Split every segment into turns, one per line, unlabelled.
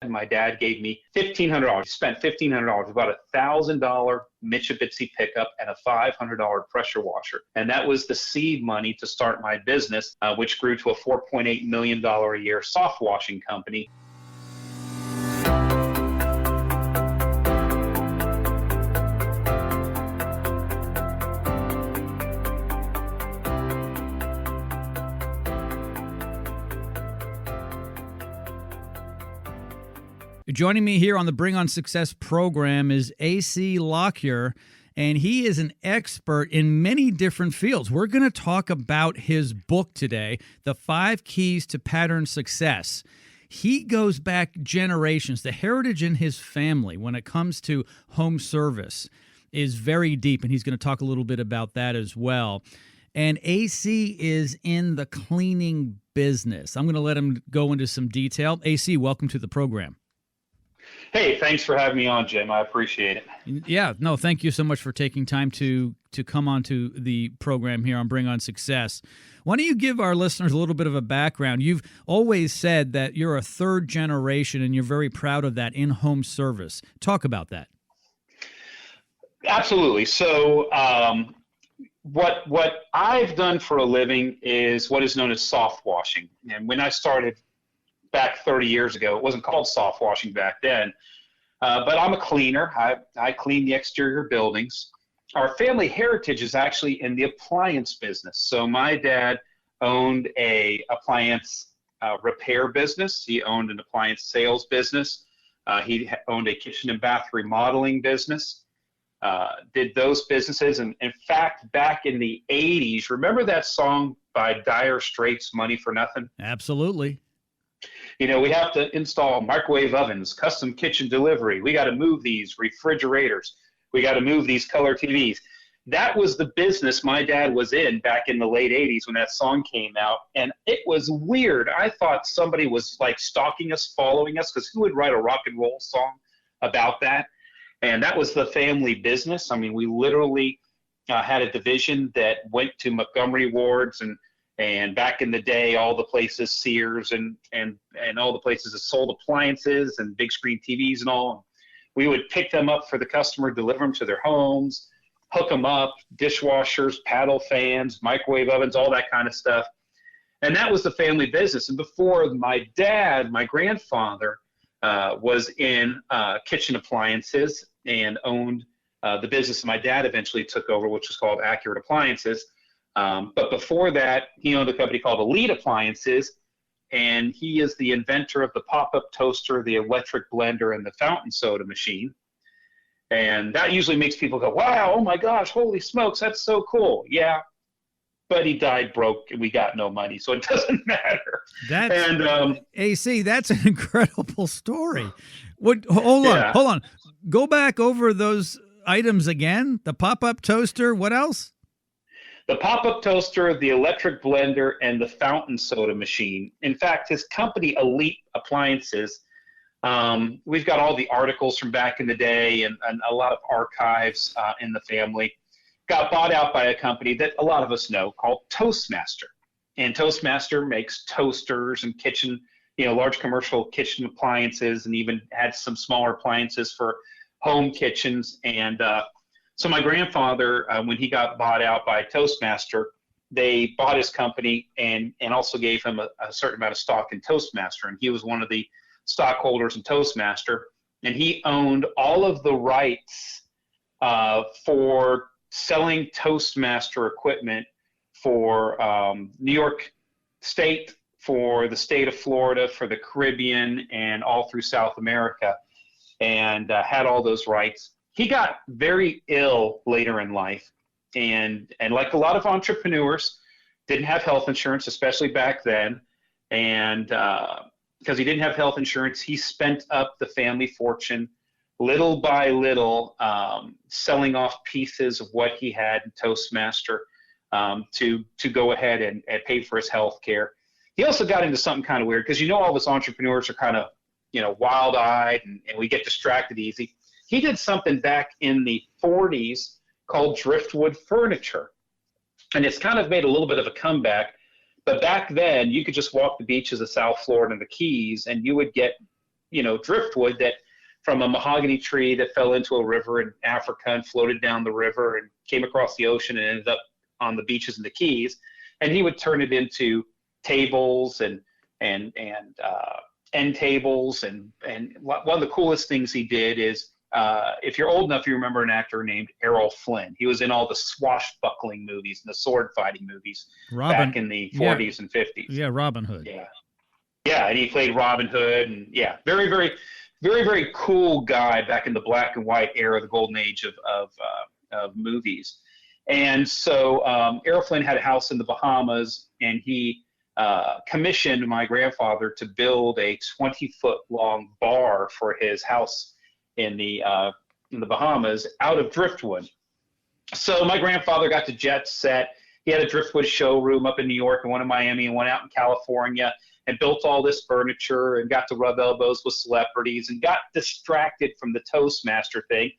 and my dad gave me $1,500. He spent $1,500. We bought a $1,000 Mitsubishi pickup and a $500 pressure washer. And that was the seed money to start my business, which grew to a $4.8 million a year soft washing company.
Joining me here on the Bring on Success program is AC Lockyer, and he is an expert in many different fields. We're going to talk about his book today, The 5 Keys to Pattern Success. He goes back generations. The heritage in his family when it comes to home service is very deep, and he's going to talk a little bit about that as well. And AC is in the cleaning business. I'm going to let him go into some detail. AC, welcome to the program.
Hey, thanks for having me on, Jim. I appreciate it.
Yeah, no, thank you so much for taking time to come onto the program here on Bring on Success. Why don't you give our listeners a little bit of a background? You've always said that you're a third generation, and you're very proud of that in-home service. Talk about that.
Absolutely. So what I've done for a living is what is known as soft washing. And when I started back 30 years ago, it wasn't called soft washing back then, but I'm a cleaner. I clean the exterior buildings. Our family heritage is actually in the appliance business. So my dad owned a appliance repair business. He owned an appliance sales business. He owned a kitchen and bath remodeling business. Did those businesses. And in fact, back in the 80s, remember that song by Dire Straits, Money for Nothing?
Absolutely.
You know, we have to install microwave ovens, custom kitchen delivery. We got to move these refrigerators. We got to move these color TVs. That was the business my dad was in back in the late 80s when that song came out. And it was weird. I thought somebody was like stalking us, following us, because who would write a rock and roll song about that? And that was the family business. I mean, we literally had a division that went to Montgomery wards and back in the day, all the places, Sears and all the places that sold appliances and big screen TVs and all, we would pick them up for the customer, deliver them to their homes, hook them up, dishwashers, paddle fans, microwave ovens, all that kind of stuff. And that was the family business. And before my dad, my grandfather, was in kitchen appliances and owned the business my dad eventually took over, which was called Accurate Appliances. But before that, he owned a company called Elite Appliances, and he is the inventor of the pop-up toaster, the electric blender, and the fountain soda machine. And that usually makes people go, wow, oh my gosh, holy smokes, that's so cool. Yeah, but he died broke, and we got no money, so it doesn't matter.
AC, that's an incredible story. Hold on. Go back over those items again. The pop-up toaster, what else?
The pop-up toaster, the electric blender, and the fountain soda machine. In fact, his company, Elite Appliances, we've got all the articles from back in the day and a lot of archives in the family, got bought out by a company that a lot of us know called Toastmaster. And Toastmaster makes toasters and kitchen, large commercial kitchen appliances, and even had some smaller appliances for home kitchens. And so my grandfather, when he got bought out by Toastmaster, they bought his company and also gave him a certain amount of stock in Toastmaster. And he was one of the stockholders in Toastmaster. And he owned all of the rights for selling Toastmaster equipment for New York State, for the state of Florida, for the Caribbean, and all through South America, and had all those rights. He got very ill later in life, and like a lot of entrepreneurs, didn't have health insurance, especially back then. And because he didn't have health insurance, he spent up the family fortune little by little, selling off pieces of what he had in Toastmaster to go ahead and pay for his health care. He also got into something kind of weird, because all of us entrepreneurs are kind of wild-eyed and we get distracted easy. He did something back in the 40s called driftwood furniture. And it's kind of made a little bit of a comeback. But back then, you could just walk the beaches of South Florida and the Keys, and you would get driftwood that from a mahogany tree that fell into a river in Africa and floated down the river and came across the ocean and ended up on the beaches in the Keys. And he would turn it into tables and end tables. And one of the coolest things he did is, if you're old enough, you remember an actor named Errol Flynn. He was in all the swashbuckling movies and the sword fighting movies back in the 40s and 50s.
Yeah, Robin Hood.
Yeah, and he played Robin Hood, and very, very, very, very cool guy back in the black and white era, the golden age of movies. And so Errol Flynn had a house in the Bahamas, and he commissioned my grandfather to build a 20-foot long bar for his house in the Bahamas out of driftwood. So my grandfather got to jet set. He had a driftwood showroom up in New York and one in Miami and one out in California, and built all this furniture and got to rub elbows with celebrities and got distracted from the Toastmaster thing,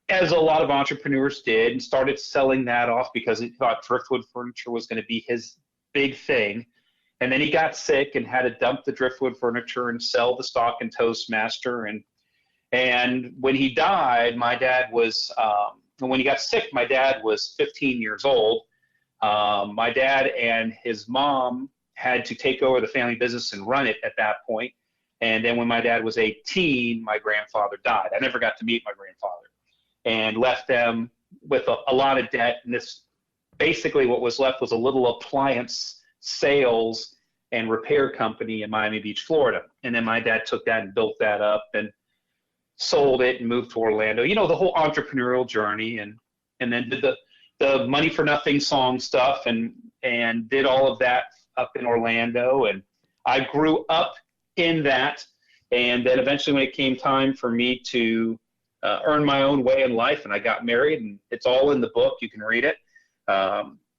as a lot of entrepreneurs did, and started selling that off because he thought driftwood furniture was going to be his big thing. And then he got sick and had to dump the driftwood furniture and sell the stock in Toastmaster. And when he died, when he got sick, my dad was 15 years old. My dad and his mom had to take over the family business and run it at that point. And then when my dad was 18, my grandfather died. I never got to meet my grandfather, and left them with a lot of debt. And this basically what was left was a little appliance sales and repair company in Miami Beach, Florida. And then my dad took that and built that up and sold it and moved to Orlando, the whole entrepreneurial journey, and then did the money for nothing song stuff and did all of that up in Orlando. And I grew up in that. And then eventually when it came time for me to earn my own way in life, and I got married, and it's all in the book, you can read it,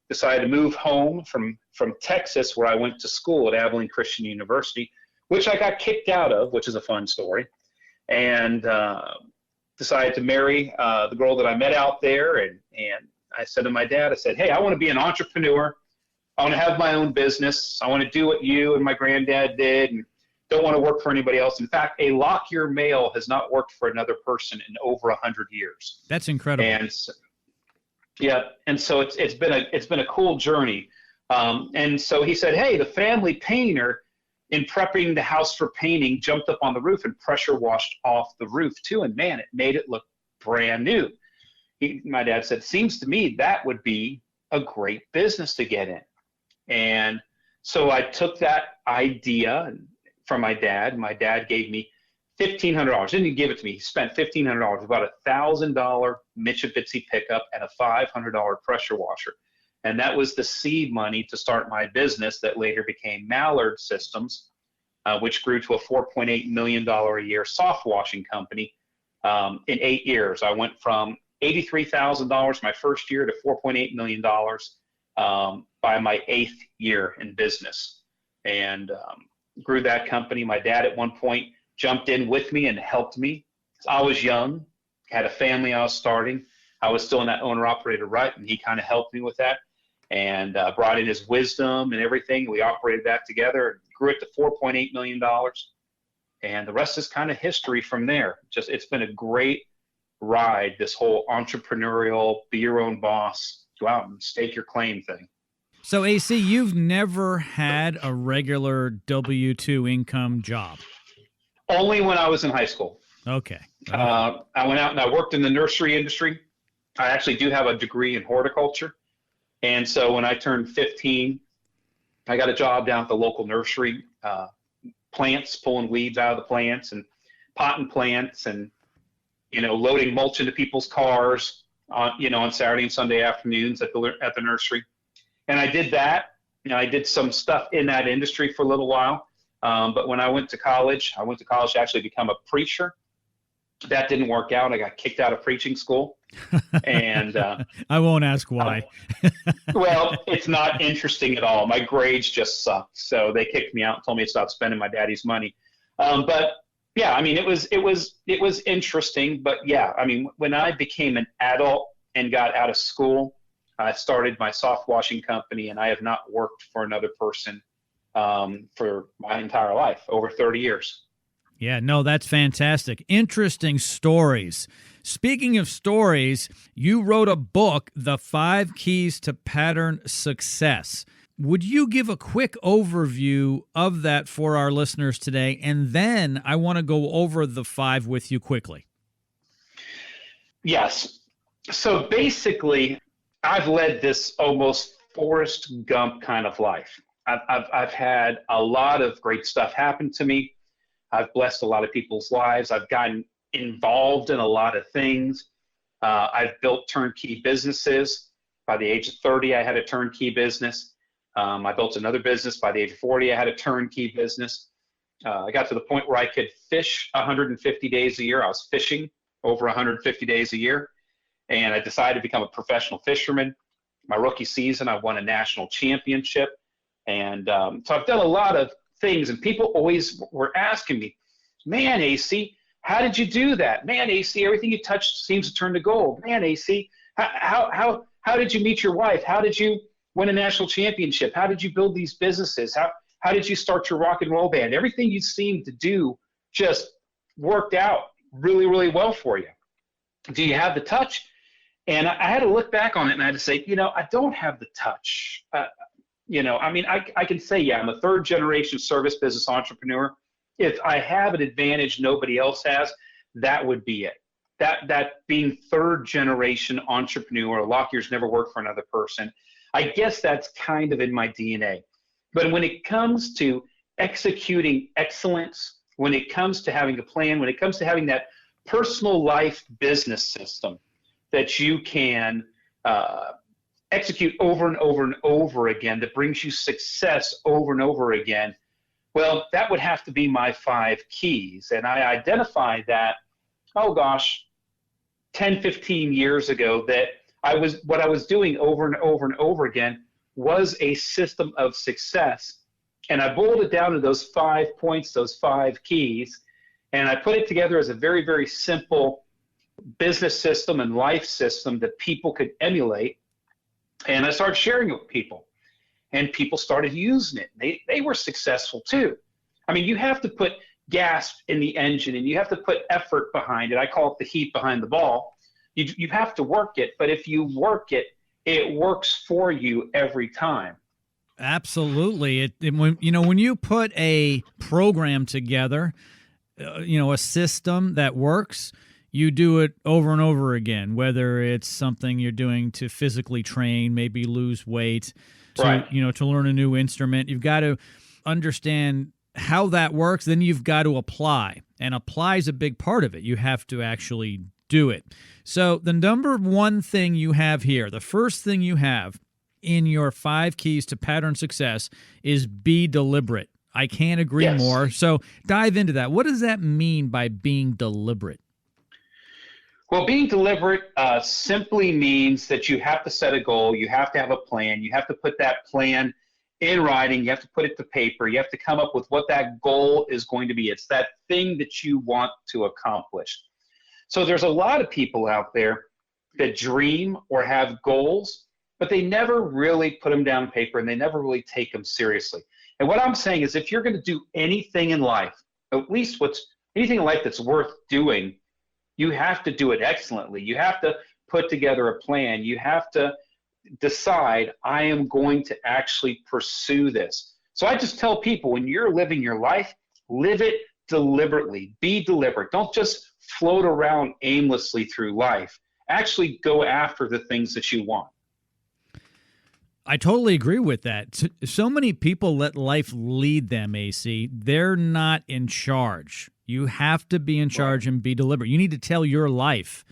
decided to move home from Texas, where I went to school at Abilene Christian University, which I got kicked out of, which is a fun story, and decided to marry the girl that I met out there. And I said to my dad, I said, hey, I want to be an entrepreneur. I want to have my own business. I want to do what you and my granddad did, and don't want to work for anybody else. In fact, a Lockyer male has not worked for another person in over 100 years.
That's incredible.
And so, and so it's been a cool journey. And so he said, hey, the family painter, in prepping the house for painting, jumped up on the roof and pressure washed off the roof too. And man, it made it look brand new. My dad said, seems to me that would be a great business to get in. And so I took that idea from my dad. My dad gave me $1,500. Didn't give it to me. He spent $1,500, about $1,000 Mitsubishi pickup and a $500 pressure washer. And that was the seed money to start my business that later became Mallard Systems, which grew to a $4.8 million a year soft washing company in 8 years. I went from $83,000 my first year to $4.8 million by my 8th year in business, and grew that company. My dad at one point jumped in with me and helped me. I was young, had a family I was starting. I was still in that owner-operator rut, and he kind of helped me with that, and brought in his wisdom and everything. We operated that together, grew it to $4.8 million, and the rest is kind of history from there. It's been a great ride, this whole entrepreneurial, be your own boss, go out and stake your claim thing.
So, AC, you've never had a regular W-2 income job?
Only when I was in high school.
Okay.
I went out and I worked in the nursery industry. I actually do have a degree in horticulture. And so when I turned 15, I got a job down at the local nursery, plants, pulling weeds out of the plants and potting plants and, loading mulch into people's cars on Saturday and Sunday afternoons at the nursery. And I did that. I did some stuff in that industry for a little while. But when I went to college to actually become a preacher. That didn't work out. I got kicked out of preaching school. And
I won't ask why.
Well, it's not interesting at all. My grades just sucked. So they kicked me out and told me to stop spending my daddy's money. But yeah, I mean, it was interesting. But yeah, I mean, when I became an adult and got out of school, I started my soft washing company, and I have not worked for another person for my entire life, over 30 years.
Yeah, no, that's fantastic. Interesting stories. Speaking of stories, you wrote a book, The 5 Keys to Pattern Success. Would you give a quick overview of that for our listeners today? And then I want to go over the 5 with you quickly.
Yes. So basically, I've led this almost Forrest Gump kind of life. I've had a lot of great stuff happen to me. I've blessed a lot of people's lives. I've gotten involved in a lot of things. I've built turnkey businesses. By the age of 30, I had a turnkey business. I built another business. By the age of 40, I had a turnkey business. I got to the point where I could fish 150 days a year. I was fishing over 150 days a year, and I decided to become a professional fisherman. My rookie season, I won a national championship. And so I've done a lot of things, and people always were asking me, man, AC, how did you do that? Man, AC, everything you touch seems to turn to gold. Man, AC, how did you meet your wife? How did you win a national championship? How did you build these businesses? How did you start your rock and roll band? Everything you seemed to do just worked out really, really well for you. Do you have the touch? And I had to look back on it, and I had to say, I don't have the touch. I can say, yeah, I'm a third generation service business entrepreneur. If I have an advantage nobody else has, that would be it. That being third generation entrepreneur, Lockyer's never worked for another person. I guess that's kind of in my DNA. But when it comes to executing excellence, when it comes to having a plan, when it comes to having that personal life business system that you can execute over and over and over again, that brings you success over and over again, well, that would have to be my 5 keys. And I identified that, 10, 15 years ago, that what I was doing over and over and over again was a system of success. And I boiled it down to those 5 points, those 5 keys, and I put it together as a very, very simple business system and life system that people could emulate. And I started sharing it with people, and people started using it. They were successful too. I mean, you have to put gas in the engine, and you have to put effort behind it. I call it the heat behind the ball. You have to work it, but if you work it, it works for you every time.
Absolutely. When you put a program together, a system that works, you do it over and over again, whether it's something you're doing to physically train, maybe lose weight, to learn a new instrument. You've got to understand how that works. Then you've got to apply, and apply is a big part of it. You have to actually do it. So the number one thing you have here, the first thing you have in your 5 keys to pattern success is be deliberate. I can't agree more. So dive into that. What does that mean by being deliberate?
Well, being deliberate simply means that you have to set a goal. You have to have a plan. You have to put that plan in writing. You have to put it to paper. You have to come up with what that goal is going to be. It's that thing that you want to accomplish. So there's a lot of people out there that dream or have goals, but they never really put them down on paper, and they never really take them seriously. And what I'm saying is, if you're going to do anything in life, at least anything in life that's worth doing, you have to do it excellently. You have to put together a plan. You have to decide, I am going to actually pursue this. So I just tell people, when you're living your life, live it deliberately. Be deliberate. Don't just float around aimlessly through life. Actually go after the things that you want.
I totally agree with that. So many people let life lead them, AC. They're not in charge. You have to be in charge and be deliberate. You need to tell your life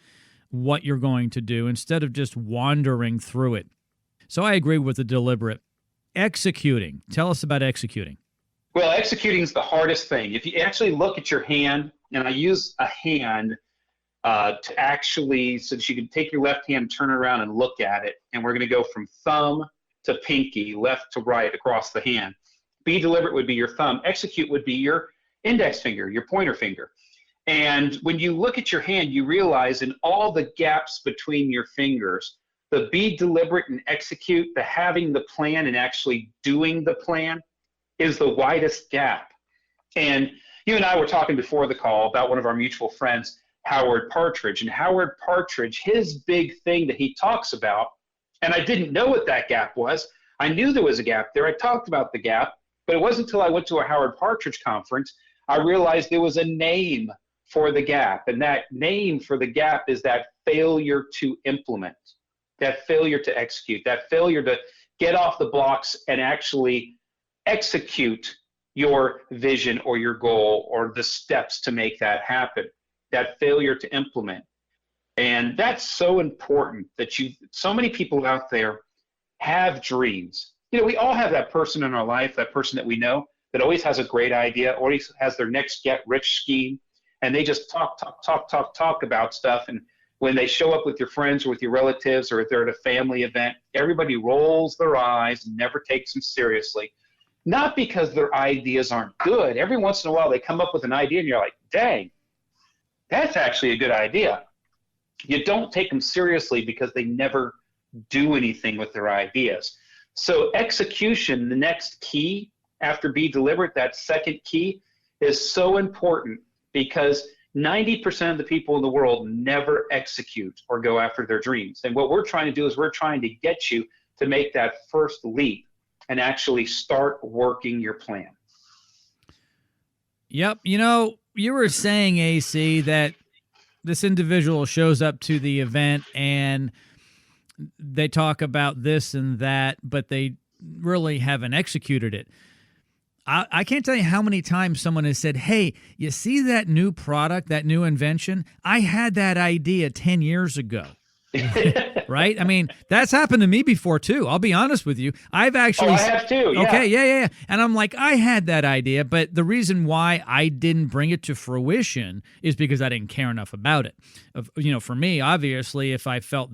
what you're going to do instead of just wandering through it. So I agree with the deliberate. Executing. Tell us about executing.
Well, executing is the hardest thing. If you actually look at your hand, and I use a hand to actually, so that you can take your left hand, turn it around and look at it. And we're going to go from thumb to pinky, left to right across the hand. Be deliberate would be your thumb. Execute would be your index finger, your pointer finger. And when you look at your hand, you realize in all the gaps between your fingers, the be deliberate and execute, the having the plan and actually doing the plan, is the widest gap. And You and I were talking before the call about one of our mutual friends, Howard Partridge. And Howard Partridge, his big thing that he talks about, and I didn't know what that gap was. I knew there was a gap there. I talked about the gap, but it wasn't until I went to a Howard Partridge conference I realized there was a name for the gap. And that name for the gap is that failure to implement, that failure to execute, that failure to get off the blocks and actually execute your vision or your goal or the steps to make that happen, that failure to implement. And that's so important that so many people out there have dreams. We all have that person in our life, that person that we know that always has a great idea, always has their next get rich scheme, and they just talk about stuff. And when they show up with your friends or with your relatives or if they're at a family event, everybody rolls their eyes and never takes them seriously. Not because their ideas aren't good. Every once in a while they come up with an idea and you're like, dang, that's actually a good idea. You don't take them seriously because they never do anything with their ideas. So execution, the next key after be deliberate, that second key is so important because 90% of the people in the world never execute or go after their dreams. And what we're trying to do is we're trying to get you to make that first leap and actually start working your plan.
Yep. You were saying, AC, that this individual shows up to the event and they talk about this and that, but they really haven't executed it. I can't tell you how many times someone has said, hey, you see that new product, that new invention? I had that idea 10 years ago. Right? I mean, that's happened to me before too. I'll be honest with you. I've actually.
I have too. Yeah.
Okay. Yeah. And I'm like, I had that idea, but the reason why I didn't bring it to fruition is because I didn't care enough about it. For me, obviously, if I felt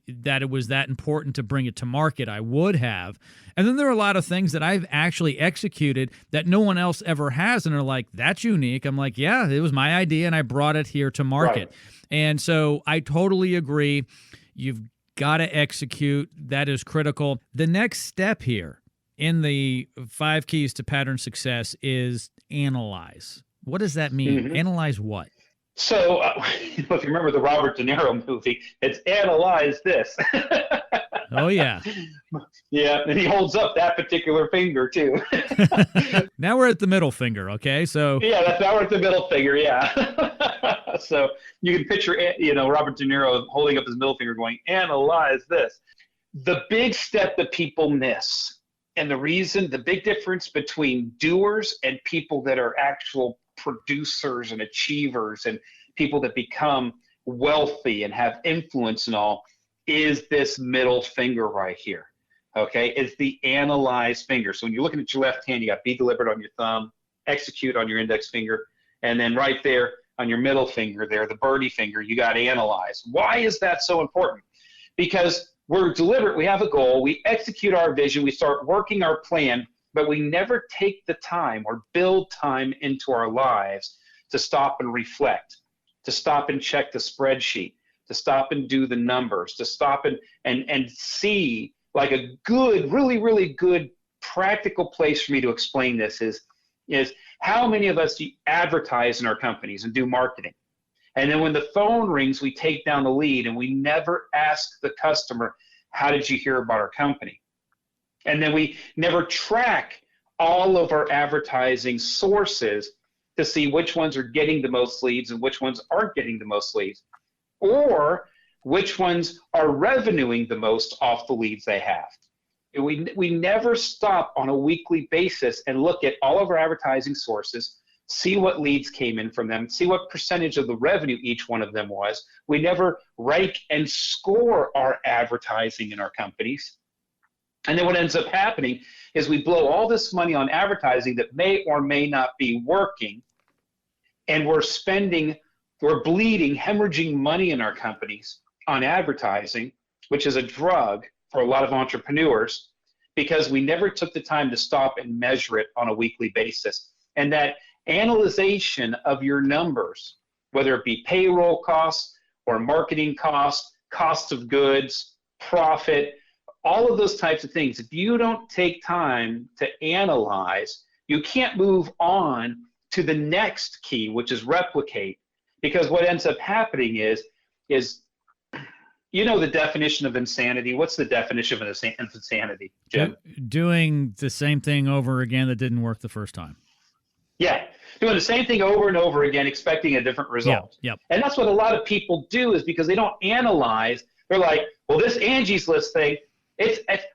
that it was that important to bring it to market, I would have. And then there are a lot of things that I've actually executed that no one else ever has, and are like, that's unique. I'm like, yeah, it was my idea, and I brought it here to market. Right. And so I totally agree. You've got to execute. That is critical. The next step here in the 5 keys to pattern success is analyze. What does that mean? Mm-hmm. Analyze what?
So, if you remember the Robert De Niro movie, it's analyze this.
Oh, yeah.
Yeah, and he holds up that particular finger, too.
Now we're at the middle finger, okay? So
yeah, now we're at the middle finger, yeah. So you can picture, Robert De Niro holding up his middle finger going, analyze this. The big step that people miss, and the big difference between doers and people that are actual producers and achievers and people that become wealthy and have influence and all, is this middle finger right here. Okay, it's the analyze finger. So when you're looking at your left hand, you got be deliberate on your thumb, execute on your index finger, and then right there on your middle finger there, the birdie finger, you got analyze. Why is that so important? Because we're deliberate, we have a goal, we execute our vision, we start working our plan, but we never take the time or build time into our lives to stop and reflect, to stop and check the spreadsheet, to stop and do the numbers, to stop and see, like a good, really, really good practical place for me to explain this is how many of us advertise in our companies and do marketing. And then when the phone rings, we take down the lead and we never ask the customer, how did you hear about our company? And then we never track all of our advertising sources to see which ones are getting the most leads and which ones aren't getting the most leads, or which ones are revenuing the most off the leads they have. We never stop on a weekly basis and look at all of our advertising sources, see what leads came in from them, see what percentage of the revenue each one of them was. We never rank and score our advertising in our companies. And then what ends up happening is we blow all this money on advertising that may or may not be working, and we're bleeding, hemorrhaging money in our companies on advertising, which is a drug for a lot of entrepreneurs, because we never took the time to stop and measure it on a weekly basis. And that analyzation of your numbers, whether it be payroll costs or marketing costs, cost of goods, profit, all of those types of things, if you don't take time to analyze, you can't move on to the next key, which is replicate. Because what ends up happening is the definition of insanity. What's the definition of insanity, Jim?
Doing the same thing over again that didn't work the first time.
Yeah, doing the same thing over and over again, expecting a different result.
Yep.
And that's what a lot of people do, is because they don't analyze. They're like, well, this Angie's List thing,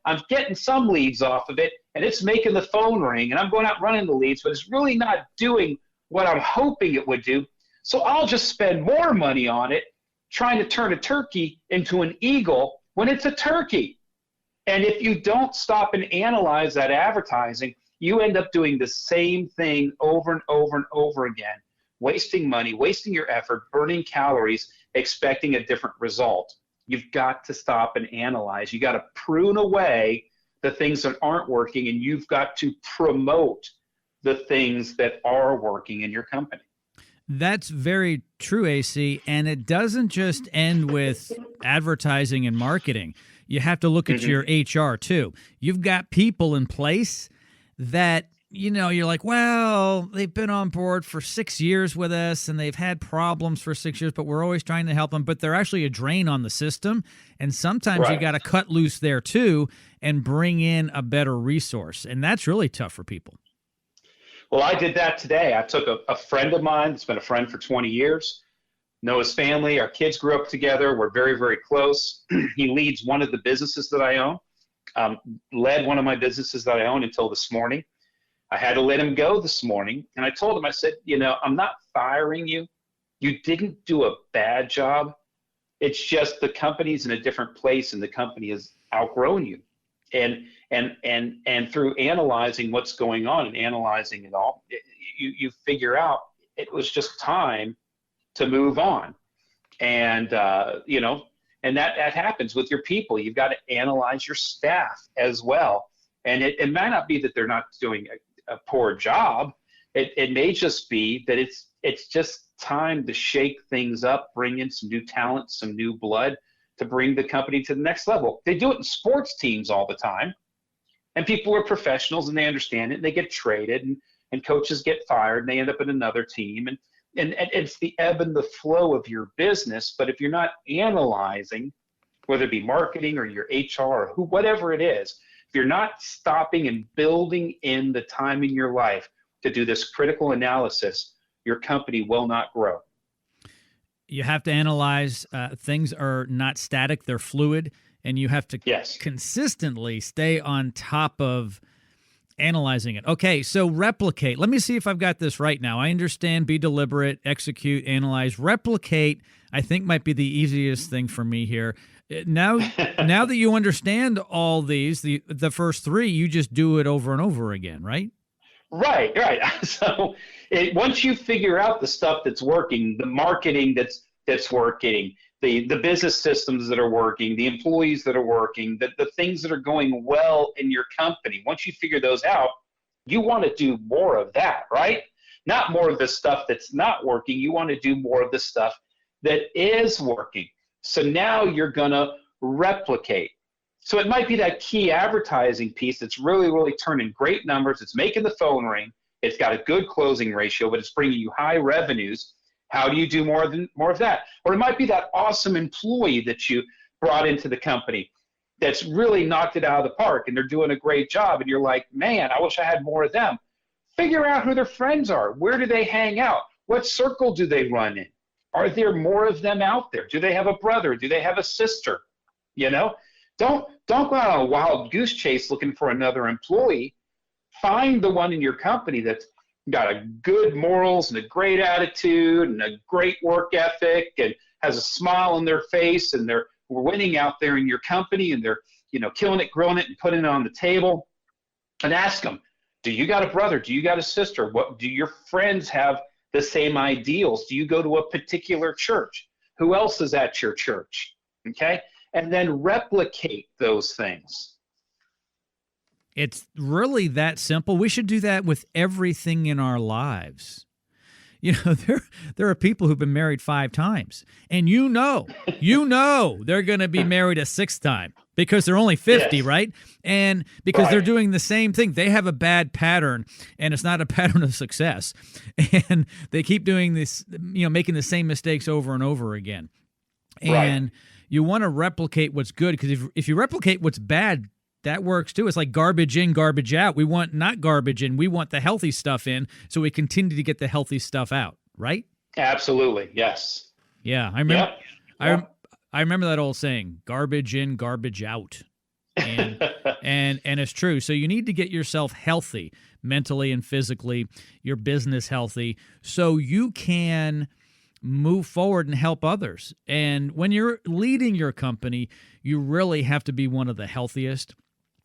I'm getting some leads off of it, and it's making the phone ring, and I'm going out running the leads, but it's really not doing what I'm hoping it would do. So I'll just spend more money on it, trying to turn a turkey into an eagle when it's a turkey. And if you don't stop and analyze that advertising, you end up doing the same thing over and over and over again, wasting money, wasting your effort, burning calories, expecting a different result. You've got to stop and analyze. You got to prune away the things that aren't working, and you've got to promote the things that are working in your company.
That's very true, AC. And it doesn't just end with advertising and marketing. You have to look at your HR too. You've got people in place that, you're like, well, they've been on board for 6 years with us and they've had problems for 6 years, but we're always trying to help them. But they're actually a drain on the system. And sometimes you got to cut loose there too and bring in a better resource. And that's really tough for people.
Well, I did that today. I took a friend of mine that's been a friend for 20 years, know his family. Our kids grew up together. We're very, very close. He leads one of the businesses that I own, led one of my businesses that I own until this morning. I had to let him go this morning. And I told him, I said, I'm not firing you. You didn't do a bad job. It's just the company's in a different place and the company has outgrown you. And through analyzing what's going on and analyzing it all, you figure out it was just time to move on. And and that happens with your people. You've got to analyze your staff as well. And it might not be that they're not doing a poor job. It may just be that it's just time to shake things up, bring in some new talent, some new blood to bring the company to the next level. They do it in sports teams all the time. And people are professionals and they understand it, and they get traded and coaches get fired and they end up in another team. And it's the ebb and the flow of your business. But if you're not analyzing, whether it be marketing or your HR or whatever it is, if you're not stopping and building in the time in your life to do this critical analysis, your company will not grow.
You have to analyze. Things are not static, they're fluid. And you have to consistently stay on top of analyzing it. Okay, so replicate. Let me see if I've got this right now. I understand be deliberate, execute, analyze. Replicate, I think, might be the easiest thing for me here. Now that you understand all these, the first three, you just do it over and over again, right?
Right. So once you figure out the stuff that's working, the marketing that's working, the business systems that are working, the employees that are working, the things that are going well in your company. Once you figure those out, you want to do more of that, right? Not more of the stuff that's not working. You want to do more of the stuff that is working. So now you're going to replicate. So it might be that key advertising piece that's really, really turning great numbers. It's making the phone ring. It's got a good closing ratio, but it's bringing you high revenues. How do you do more of that? Or it might be that awesome employee that you brought into the company that's really knocked it out of the park and they're doing a great job. And you're like, man, I wish I had more of them. Figure out who their friends are. Where do they hang out? What circle do they run in? Are there more of them out there? Do they have a brother? Do they have a sister? Don't go on a wild goose chase looking for another employee. Find the one in your company that's got a good morals and a great attitude and a great work ethic and has a smile on their face, and they're winning out there in your company, and they're killing it, growing it, and putting it on the table. And ask them, do you got a brother? Do you got a sister? What do your friends have the same ideals? Do you go to a particular church? Who else is at your church? Okay, and then replicate those things.
It's really that simple. We should do that with everything in our lives. there are people who've been married 5 times, and they're going to be married a 6th time because they're only 50,
Yes.
right? And because
Right.
they're doing the same thing. They have a bad pattern, and it's not a pattern of success. And they keep doing this, making the same mistakes over and over again. And
Right.
you want to replicate what's good, because if you replicate what's bad, that works too. It's like garbage in, garbage out. We want not garbage in, we want the healthy stuff in, so we continue to get the healthy stuff out, right?
Absolutely. Yes.
Yeah, I remember.
Yep.
I remember that old saying: "Garbage in, garbage out," and and it's true. So you need to get yourself healthy mentally and physically, your business healthy, so you can move forward and help others. And when you're leading your company, you really have to be one of the healthiest.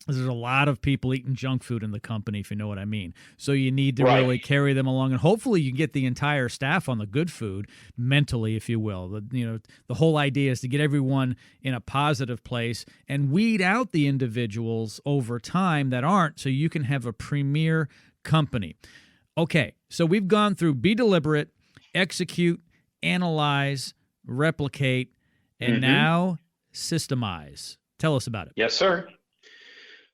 There's a lot of people eating junk food in the company, if you know what I mean. So you need to
Right.
really carry them along, and hopefully you can get the entire staff on the good food mentally, if you will. The whole idea is to get everyone in a positive place and weed out the individuals over time that aren't, so you can have a premier company. Okay, so we've gone through be deliberate, execute, analyze, replicate, and now systemize. Tell us about it.
Yes, sir.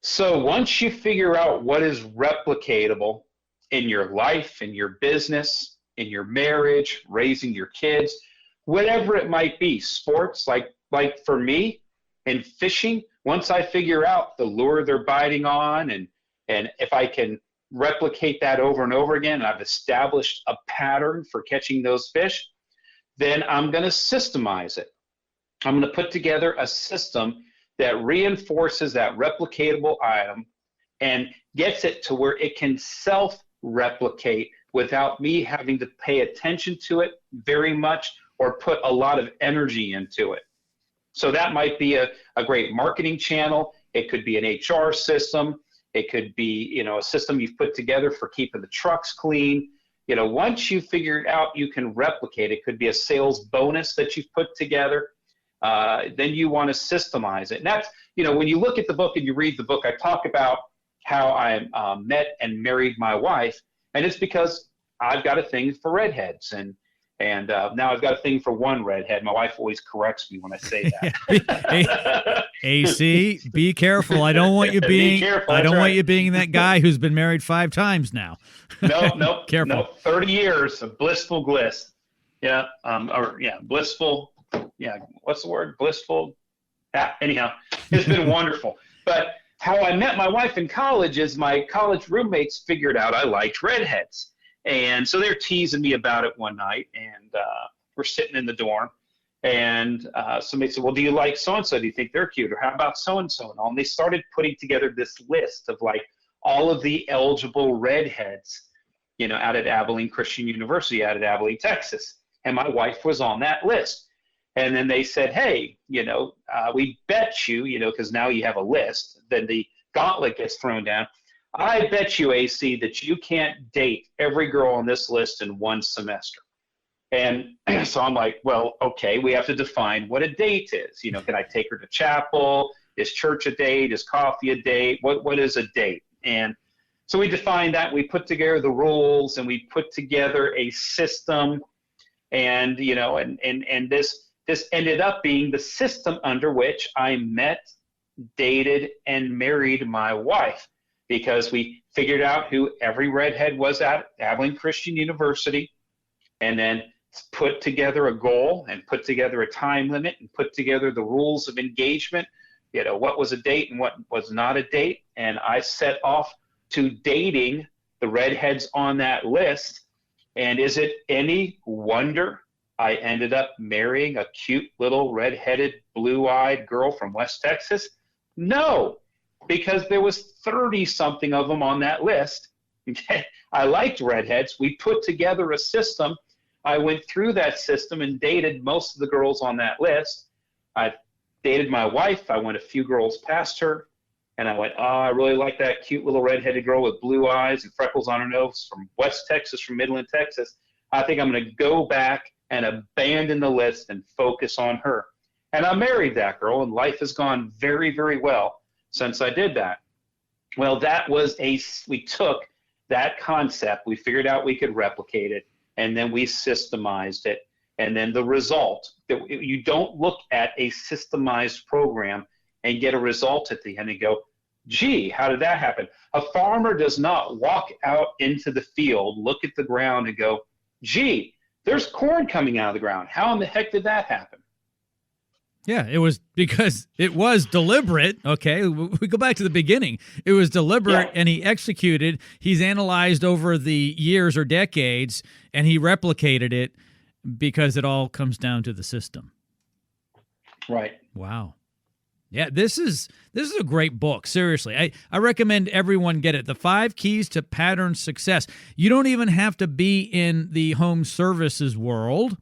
So once you figure out what is replicatable in your life, in your business, in your marriage, raising your kids, whatever it might be, sports, like for me in fishing, once I figure out the lure they're biting on, and if I can replicate that over and over again, and I've established a pattern for catching those fish, then I'm going to systemize it. I'm going to put together a system that reinforces that replicatable item and gets it to where it can self-replicate without me having to pay attention to it very much or put a lot of energy into it. So that might be a great marketing channel. It could be an HR system. It could be, a system you've put together for keeping the trucks clean. Once you figure it out, you can replicate. It could be a sales bonus that you've put together. Then you want to systemize it. And that's, when you look at the book and you read the book, I talk about how I met and married my wife. And it's because I've got a thing for redheads. And now I've got a thing for one redhead. My wife always corrects me when I say that.
AC, be careful. I don't want you being.
Careful,
I don't want
right.
you being that guy who's been married 5 times now.
Nope.
Careful.
Nope. 30 years of blissful bliss. Yeah. Blissful. Yeah. What's the word? Blissful. Anyhow, it's been wonderful. But how I met my wife in college is my college roommates figured out I liked redheads. And so they're teasing me about it one night, and we're sitting in the dorm, and somebody said, well, do you like so-and-so? Do you think they're cute? Or how about so-and-so? And all, and they started putting together this list of like all of the eligible redheads, out at Abilene Christian University, out at Abilene, Texas. And my wife was on that list. And then they said, hey, we bet you, because now you have a list, then the gauntlet gets thrown down. I bet you, AC, that you can't date every girl on this list in one semester. And so I'm like, well, okay, we have to define what a date is. Can I take her to chapel? Is church a date? Is coffee a date? What is a date? And so we defined that. We put together the rules, and we put together a system. And, and this ended up being the system under which I met, dated, and married my wife, because we figured out who every redhead was at Abilene Christian University, and then put together a goal and put together a time limit and put together the rules of engagement, what was a date and what was not a date. And I set off to dating the redheads on that list. And is it any wonder I ended up marrying a cute little redheaded, blue-eyed girl from West Texas? No, because there was 30-something of them on that list. I liked redheads. We put together a system. I went through that system and dated most of the girls on that list. I dated my wife. I went a few girls past her, and I went, oh, I really like that cute little redheaded girl with blue eyes and freckles on her nose from West Texas, from Midland, Texas. I think I'm going to go back and abandon the list and focus on her. And I married that girl, and life has gone very, very well since I did that. Well, we took that concept, we figured out we could replicate it, and then we systemized it. And then the result, that you don't look at a systemized program and get a result at the end and go, gee, how did that happen? A farmer does not walk out into the field, look at the ground and go, gee, there's corn coming out of the ground. How in the heck did that happen?
Yeah, it was because it was deliberate. Okay, we go back to the beginning. It was deliberate, and he executed. He's analyzed over the years or decades, and he replicated it because it all comes down to the system.
Right.
Wow. Yeah, this is a great book. Seriously, I recommend everyone get it. The 5 Keys to Pattern Success. You don't even have to be in the home services world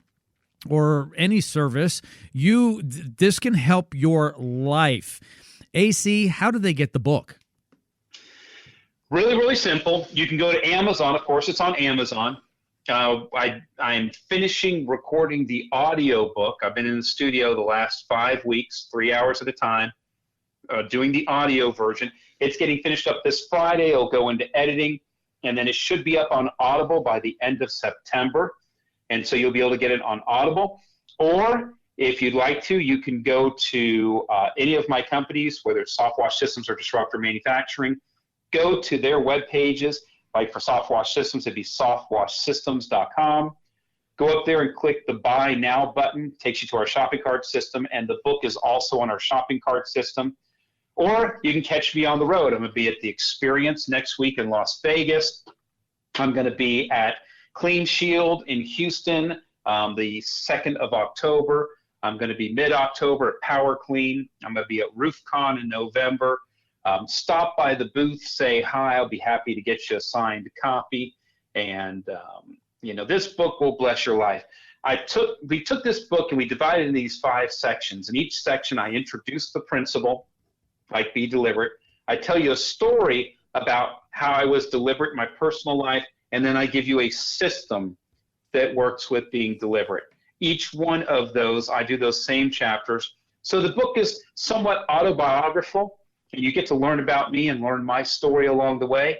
or any service. This can help your life. AC, how do they get the book?
Really, really simple. You can go to Amazon. Of course, it's on Amazon. I'm finishing recording the audio book. I've been in the studio the last 5 weeks, 3 hours at a time, doing the audio version. It's getting finished up this Friday. It'll go into editing, and then it should be up on Audible by the end of September. And so you'll be able to get it on Audible. Or if you'd like to, you can go to any of my companies, whether it's Softwash Systems or Disruptor Manufacturing, go to their web pages. Like for Softwash Systems, it'd be softwashsystems.com. Go up there and click the Buy Now button. Takes you to our shopping cart system, and the book is also on our shopping cart system. Or you can catch me on the road. I'm going to be at the Experience next week in Las Vegas. I'm going to be at Clean Shield in Houston the 2nd of October. I'm going to be mid-October at Power Clean. I'm going to be at RoofCon in November. Stop by the booth, say hi. I'll be happy to get you a signed copy. And, this book will bless your life. We took this book and we divided it into these 5 sections. In each section, I introduce the principle, like be deliberate. I tell you a story about how I was deliberate in my personal life, and then I give you a system that works with being deliberate. Each one of those, I do those same chapters. So the book is somewhat autobiographical, and you get to learn about me and learn my story along the way.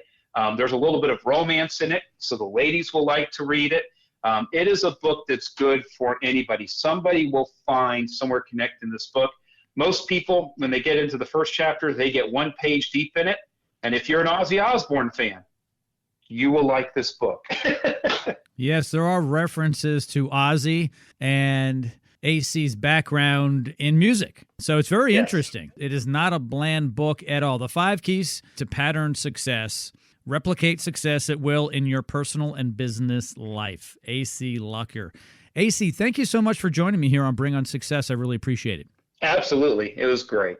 There's a little bit of romance in it, so the ladies will like to read it. It is a book that's good for anybody. Somebody will find somewhere connected in this book. Most people, when they get into the first chapter, they get 1 page deep in it. And if you're an Ozzy Osbourne fan, you will like this book.
Yes, there are references to Ozzy and AC's background in music. So it's very interesting. It is not a bland book at all. The 5 Keys to Pattern Success. Replicate success at will in your personal and business life. AC Lockyer. AC, thank you so much for joining me here on Bring on Success. I really appreciate it.
Absolutely. It was great.